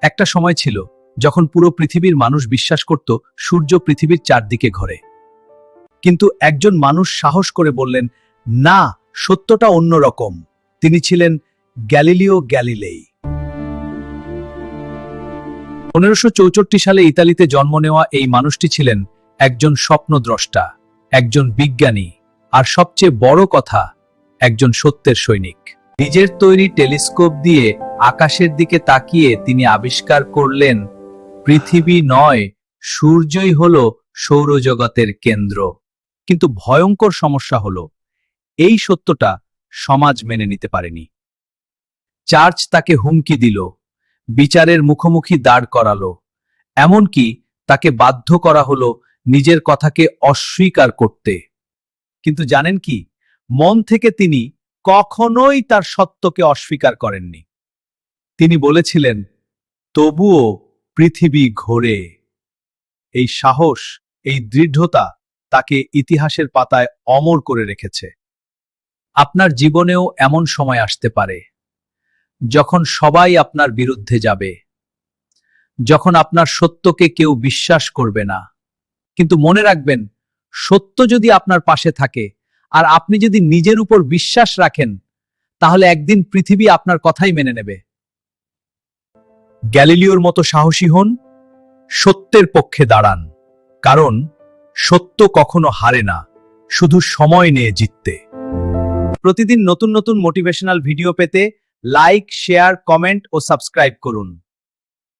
একটা সময় ছিল যখন পুরো পৃথিবীর মানুষ বিশ্বাস করত সূর্য পৃথিবীর চারদিকে ঘোরে। কিন্তু একজন মানুষ সাহস করে বললেন, না, সত্যটা অন্যরকম। তিনি ছিলেন গ্যালিলিও গ্যালিলেই। 1564 সালে ইতালিতে জন্ম নেওয়া এই মানুষটি ছিলেন একজন স্বপ্নদ্রষ্টা, একজন বিজ্ঞানী, আর সবচেয়ে বড় কথা, একজন সত্যের সৈনিক। নিজের তৈরি টেলিস্কোপ দিয়ে আকাশের দিকে তাকিয়ে তিনি আবিষ্কার করলেন, পৃথিবী নয়, সূর্যই হলো সৌরজগতের কেন্দ্র। কিন্তু ভয়ঙ্কর সমস্যা হলো, এই সত্যটা সমাজ মেনে নিতে পারেনি। চার্চ তাকে হুমকি দিল, বিচারের মুখোমুখি দাঁড় করালো, এমনকি তাকে বাধ্য করা হলো নিজের কথাকে অস্বীকার করতে। কিন্তু জানেন কি, মন থেকে তিনি কখনোই তার সত্যকে অস্বীকার করেননি। তিনি বলেছিলেন, তবুও পৃথিবী ঘোরে। এই সাহস, এই দৃঢ়তা তাকে ইতিহাসের পাতায় অমর করে রেখেছে। আপনার জীবনেও এমন সময় আসতে পারে যখন সবাই আপনার বিরুদ্ধে যাবে, যখন আপনার সত্যকে কেউ বিশ্বাস করবে না। কিন্তু মনে রাখবেন, সত্য যদি আপনার পাশে থাকে আর আপনি যদি নিজের উপর বিশ্বাস রাখেন, তাহলে একদিন পৃথিবী আপনার কথাই মেনে নেবে। গ্যালিলিওর মতো সাহসী হন, সত্যের পক্ষে দাঁড়ান, কারণ সত্য কখনো হারে না, শুধু সময় নিয়ে জিততে। প্রতিদিন নতুন নতুন মোটিভেশনাল ভিডিও পেতে লাইক, শেয়ার, কমেন্ট ও সাবস্ক্রাইব করুন।